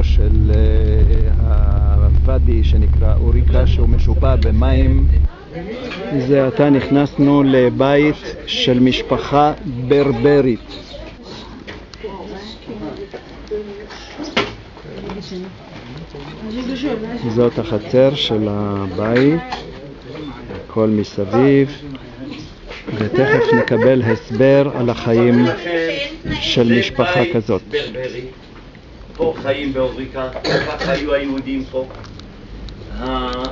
של הוואדי שנקרא אוריקה, שהוא משופע במים. זה עתה נכנסנו לבית של משפחה ברברית. זאת החצר של הבית, הכל מסביב, ותכף נקבל הסבר על החיים של משפחה כזאת. פה חיים באוריקה, ככה היו היהודים פה.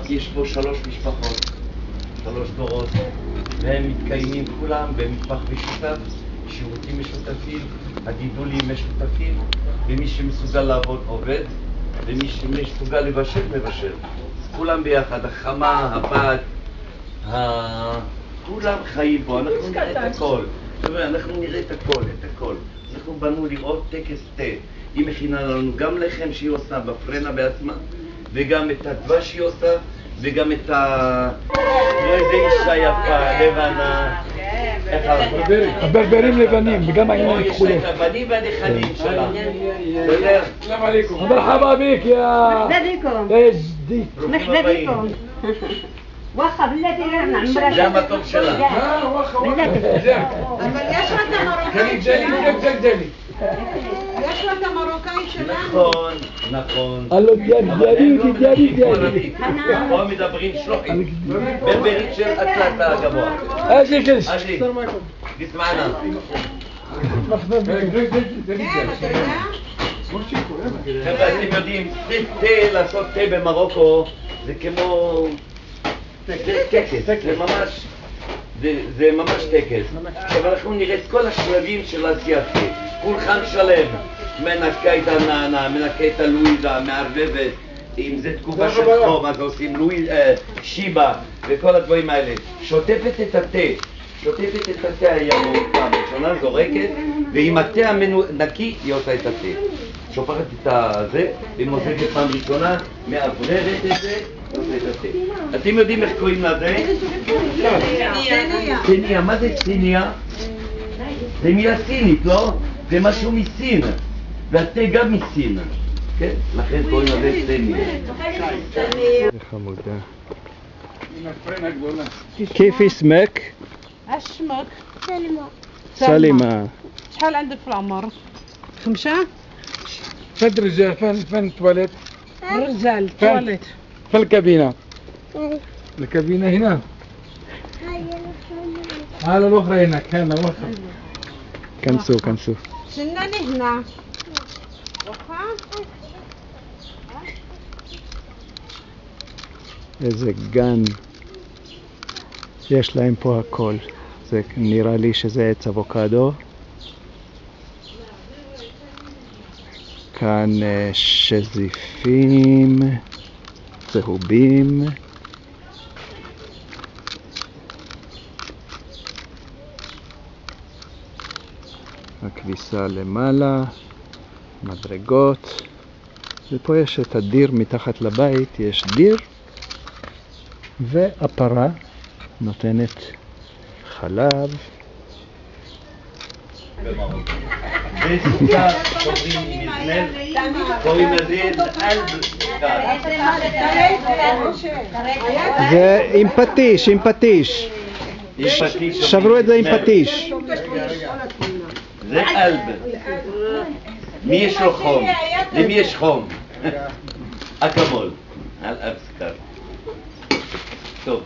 יש פה 3 משפחות, 3 דורות, והם מתקיימים כולם במטבח משותף, שירותים משותפים, הגידולים משותפים, ומי שמסוגל לעבוד עובד, ומי שמסוגל לבשל מבשל. כולם ביחד, החמה, הבת, כולם חיים פה, אנחנו נראה את הכל. אנחנו נראה את הכל, את הכל. אנחנו באנו לראות טקס תה. היא מכינה לנו גם לחם שהיא עושה בפרנה בעצמה, וגם את הדבש שהיא עושה, וגם את איזה אישה יפה, לבנה. הברברים לבנים, וגם העיניים כחולות. יש את הבנים והנכדים שלה. בסדר? סלאם עליכום. מרחבה ביק, יא... مرحبا مرحبا بكم واخا بلاتي رانا عمرها זה המקום שלה. אבל יש לה את המרוקאי יש לה את המרוקאי שלנו. נכון, נכון. הלו דיארי. פה מדברים שלוחים. ברברית של אטלנטה הגבוה. אג'י כש. אג'י, תסמענה. חבר'ה, אתם יודעים, לעשות תה במרוקו זה כמו... זה טקס, זה ממש טקס. אבל אנחנו נראה את כל השלבים של עשיית תה. כולכם שלם, מנקה את הנענה, מנקה את הלואיזה, מערבבת. אם זה תקופה של חום, אז עושים שיבה וכל הדברים האלה. שוטפת את התה. שוטפת את התה הירוק פעם ראשונה, זורקת, ועם התה הנקי היא עושה את התה. שופכת את זה, ומוזגת פעם ראשונה, מעבררת את זה, ועושה את התה. אתם יודעים איך קוראים לזה? סיניה. מה זה סיניה? זה מילה סינית, לא? זה משהו מסין, והתה גם מסין. כן? לכן קוראים לזה סיניה. זה חמודה. كيف اسمك؟ اسمك سلمى. شحال عندك في العمر؟ 5 فد رجال فن تواليت رجال تواليت فالكابينة الكابينة هنا على الأخرى هناك هنا وخر كنسو سناني هنا واخا איזה גן. יש להם פה הכל. זה נראה לי שזה עץ אבוקדו. כאן שזיפים צהובים. הכביסה למעלה, מדרגות. ופה יש את הדיר מתחת לבית, יש דיר. והפרה נותנת חלב. זה סוכר, שוברים מזנב, קוראים לזה אלב סוכר. זה עם פטיש. שברו את זה עם פטיש. זה אלב. מי יש לו חום? למי יש חום? אקמול. אלב סוכר. טוב,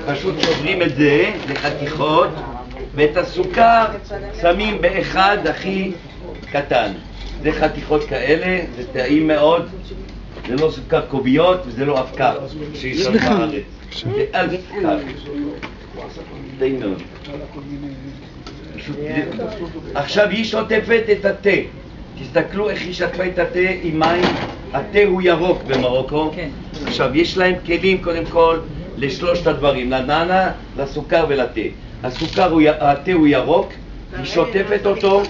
פשוט שוברים את זה לחתיכות, ואת הסוכר שמים באחד הכי קטן. זה חתיכות כאלה, זה טעים מאוד, זה לא סוכר קוביות וזה לא אבקה שיש לנו בארץ. זה אלף סוכר. טעים מאוד. עכשיו היא שוטפת את התה. תסתכלו איך היא שטפה את התה עם מים. התה הוא ירוק במרוקו. עכשיו יש להם כלים קודם כל לשלושת הדברים, לנענה, לסוכר ולתה. התה הוא ירוק, היא שוטפת אותו,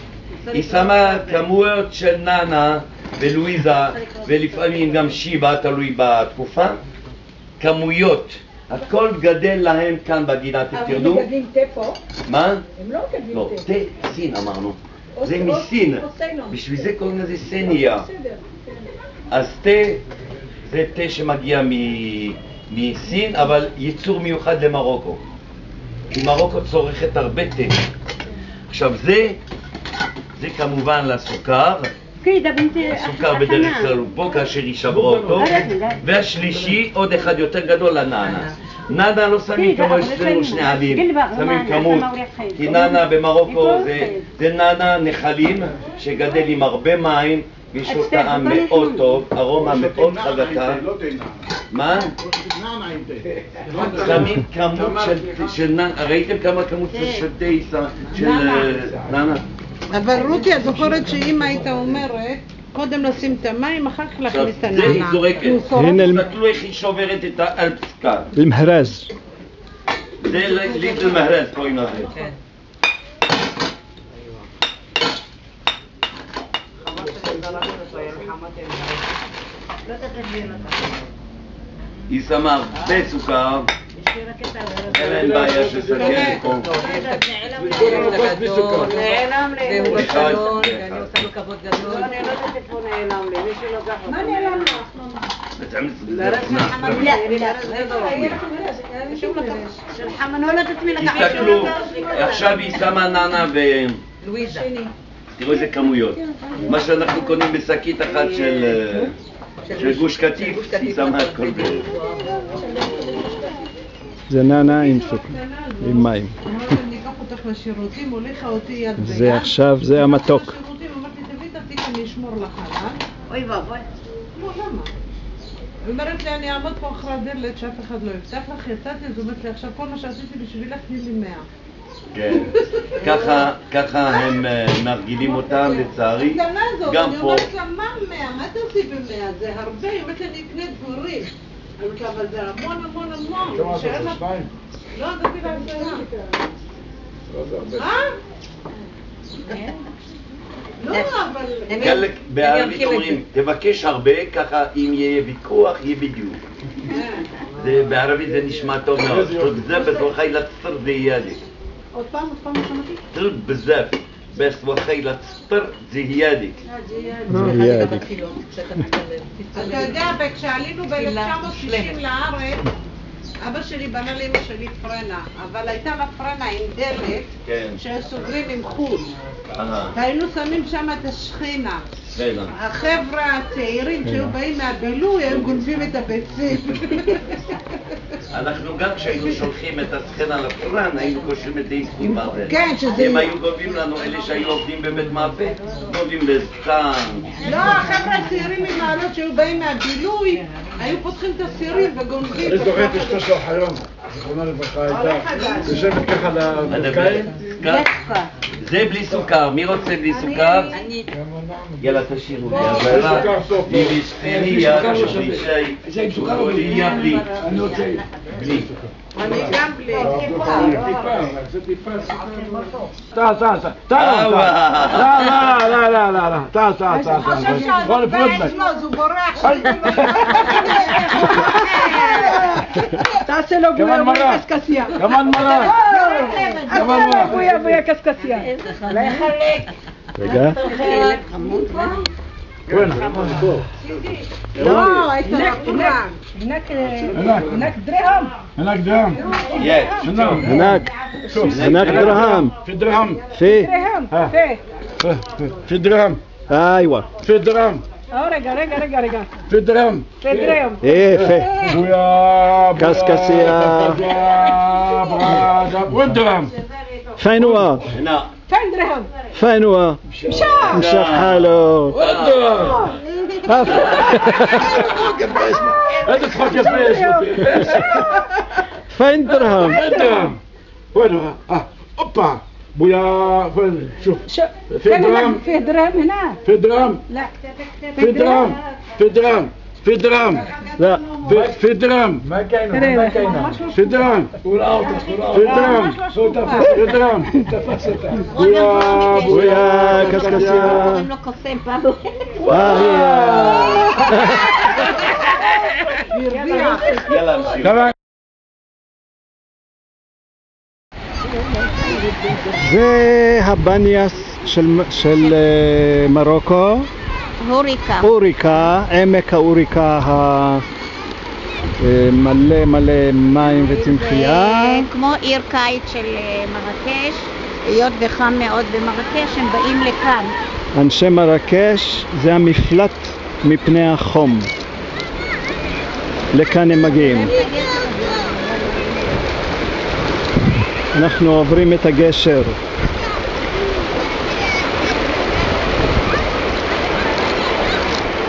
היא שמה כמויות של נענה ולואיזה ולפעמים גם שיבה, תלוי בתקופה, כמויות. הכל גדל להם כאן בגינה, אתם תרדו. הם מגדלים תה פה? מה? הם לא מגדלים לא, תה. תה סין אמרנו. זה מסין, בשביל זה קוראים לזה סניה. אז תה זה תה שמגיע מסין, אבל ייצור מיוחד למרוקו. כי מרוקו צורכת הרבה תה. עכשיו זה כמובן לסוכר. הסוכר בדרך כלל הוא פה כאשר יישברו אותו. והשלישי, עוד אחד יותר גדול, לנענה. נענה לא שמים כמו אצלנו שני עלים, שמים כמות. כי נענה במרוקו זה נענה נחלים שגדל עם הרבה מים ויש לו טעם מאוד טוב, ארומה מאוד חזקה. מה? שמים כמות של נענה, ראיתם כמה כמות של תה של נענה? אבל רותי, את זוכרת שאמא הייתה אומרת קודם לשים את המים, אחר כך להכניס את זה הנענה. היא זורקת, תסתכלו איך היא שוברת את האלפסקה. المهراز. זה ליד المهراز קוראים לזה. היא שמה הרבה סוכר, אין בעיה של סכרת פה. והוא גדול, ואני עושה לו כבוד גדול. מה נעלם של חמנולת עצמי לקחת. תסתכלו, עכשיו היא שמה נענה לואיזה. תראו איזה כמויות. מה שאנחנו קונים בשקית אחת של גוש קטיף, היא שמה את כל זה. זה נענה עם סוכר, עם מים. אמרתי, אני אקח אותך לשירותים, הוליכה אותי יד ביד. זה עכשיו, זה המתוק. לשירותים, אמרתי, תביא את התיק, אני אשמור לך עליו. אוי ואבוי. לא, למה? היא אומרת לי, אני אעמוד פה אחרי הדלת שאף אחד לא יפתח לך, יצאתי, אז אומרת לי, עכשיו כל מה שעשיתי בשבילך, תני לי 100. כן, ככה הם מרגילים אותם לצערי, הקטנה הזאת, גם אני פה. אומרת לה, מה 100? מה תעשי ב100? זה הרבה, היא אומרת לי, אני אקנה דברים. אני אומרת לה, אבל זה המון המון המון. שאין לך... לא, נתתי לה 10. לא, אבל... חלק בערבית אומרים, תבקש הרבה, ככה אם יהיה ויכוח, יהיה בדיוק. בערבית זה נשמע טוב מאוד. זה בזרחי לצטר זה ידי. עוד פעם שמעתי? תראה בזף, בזרחי לצטר זה ידי. אתה יודע, כשעלינו ב-1960 לארץ, אבא שלי בנה לאמא שלי פרנה, אבל הייתה לה פרנה עם דלת שסוגרים עם חוט. והיינו שמים שם את השכינה. החבר'ה הצעירים שהיו באים מהבילוי, הם גונבים את הביצים. אנחנו גם כשהיינו שולחים את השכנה לפרן, היינו קושרים את דיסקים בזה. כן, שזה... הם היו גונבים לנו, אלה שהיו עובדים בבית מאפה, גונבים לזקן. לא, החבר'ה הצעירים ממעלות שהיו באים מהבילוי, היו פותחים את הסירים וגונבים. אני זוכר את אשתו שלו היום, זכרונה לברכה, הייתה יושבת ככה על הברכיים. זה בלי סוכר, מי רוצה בלי סוכר? יאללה תשאירו לי, אבל זה עם סוכר או בלי? אני רוצה בלי. אני גם בלי. זה טיפה تعال تعال تعال لا لا لا لا تعال تعال تعال بוא נפרד אז הוא בורח. תעשה לו בויה בויה קסקסיה כמן מרה כמן מרה בויה בויה קסקסיה רגע. לא, הייתה רחורה. هناك درهم هناك درهم هناك درهم في درهم في في درهم ايوه في درهم רגע. في درهم ايه في ويا كسكسية وين درهم فين هو هنا فين هو مشى حاله وين درهم هذا تفكر فيش فين درهم وين درهم وين هو اوبا بويا فين شوف في درهم فيه درهم هنا. في درهم لا. في درهم في درهم في درهم لا في درهم ما كاينه ما كاينه في درهم في درهم في درهم ويا كسكسية יאללה נמשיך. تمام זה הבניאס של מרוקו, הוריקה. אוריקה, עמק האוריקה מלא מלא מים וצמחייה. כמו עיר קיץ של מרקש, היות וחם מאוד במרקש, הם באים לכאן. אנשי מרקש זה המפלט מפני החום. לכאן הם מגיעים. אנחנו עוברים את הגשר.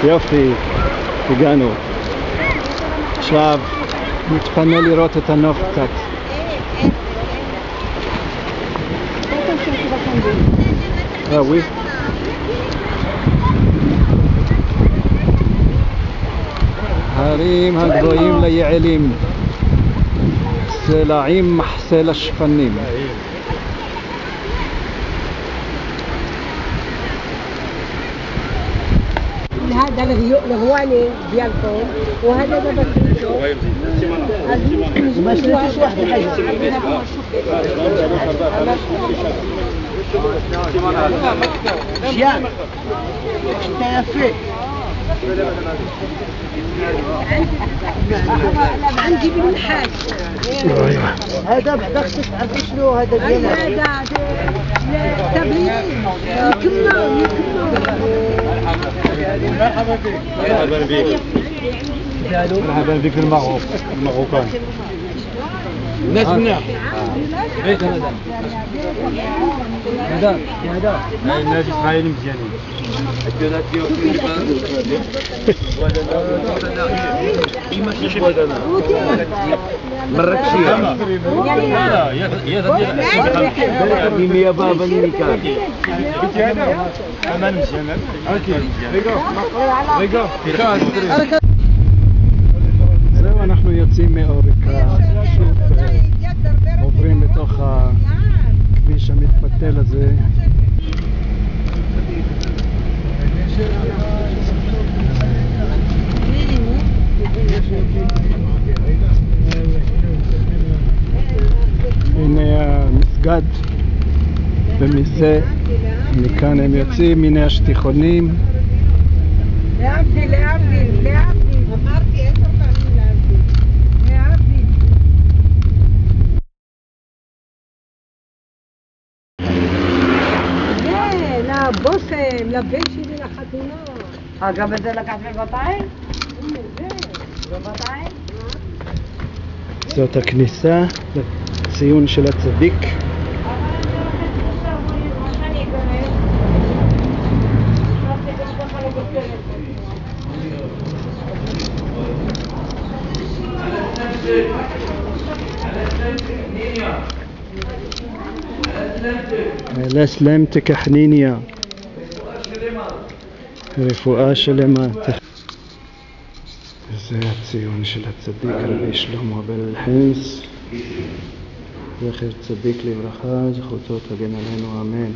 יופי, הגענו. עכשיו נתפנה לראות את הנוף קצת. oui. הרים הגבוהים ליעלים, סלעים מחסל השפנים. هذا الغواني ديالكم وهذا دابا باش نشوف واحد الحاجه شيان تيفي عندي من الحاج هذا بعدا خصك تعرفي شنو هذا ديال هذا تبليل يكملوا مرحبا بك. مرحبا بك. مرحبا بك في المغرب المغربان. الناس منها. بيت هذا. هذا. الناس إسرائيل مزيانين. مراكشية. يا بابا الميكان. أمان مزيان. זהו, אנחנו יוצאים מאוריקה, שוב עוברים בתוך הכביש המתפתל הזה. הנה המסגד במיסה, מכאן הם יוצאים, הנה השטיחונים. להבדיל, אמרתי 10 פעמים להבדיל. זה, לבושם, לבן שלי לחתונה. גם את זה לקחת בבתיים? בבתיים? זאת הכניסה לציון של הצדיק. לסלמתק חניניה, רפואה שלמה. זה הציון של הצדיק רבי שלמה בן אלחנס, זכר צדיק לברכה, זכותו תגן עלינו, אמן.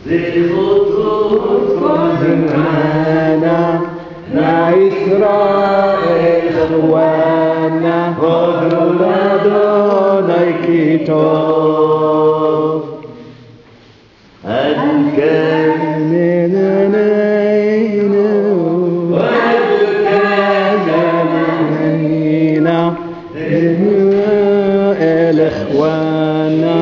זכותו תגן עלינו ישראל חואנה הודו לאדוני כי טוב עד כאן עינינו ועד כאן עינינו אל חואנה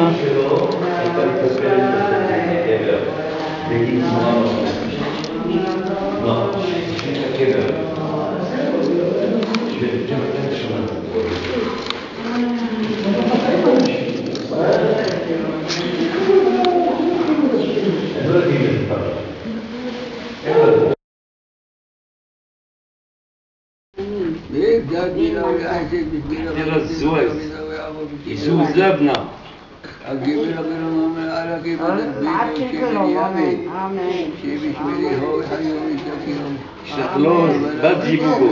يسوس لبنى شخلوز بدي بوكو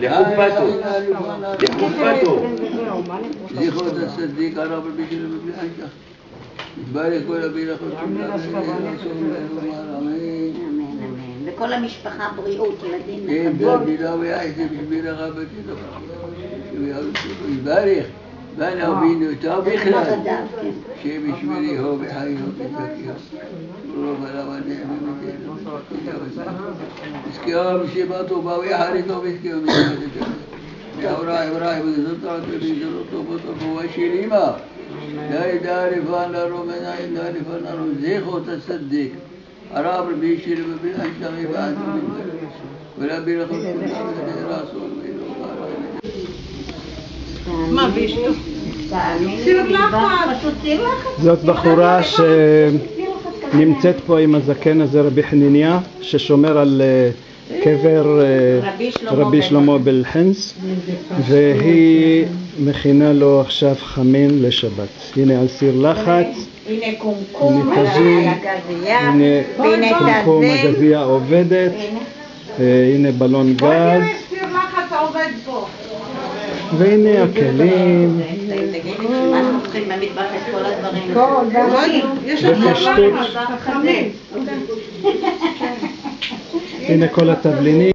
لحفته لخوت الصديق رب البشر بالحجة بارك ولا بيرخص امين לכל המשפחה בריאות, ילדים כן, מחברות. תפילה ויחד בשביל הרבתי דבר. יברך, ואנו בינו טוב בכלל. שבשבילי הוא בחיי הוא בבקיו. רוב הרב הנעמי מתנו. הסקיום שבא טובה ויחריתו בסקיום מתנו. יאוראי וראי וזאת ובזרות טובות ובואה של אמא. די דאריפן לרו מנהי דאריפן לרו זכו תצדק. הרב רבי שיר ובין השתמי ועד ורבי לכל כולם ונראה סול מה בישתו? סיר לחץ. זאת בחורה שנמצאת פה עם הזקן הזה, רבי חניניה, ששומר על קבר רבי שלמה בלחנס, והיא מכינה לו עכשיו חמין לשבת. הנה על סיר לחץ, הנה קומקום, הנה קומקום, הגזייה עובדת, הנה בלון גז, סיר לחץ עובד פה. והנה הכלים, אנחנו צריכים במטבח את כל הדברים. יש לנו ופשטק, חמין. הנה כל התבלינים.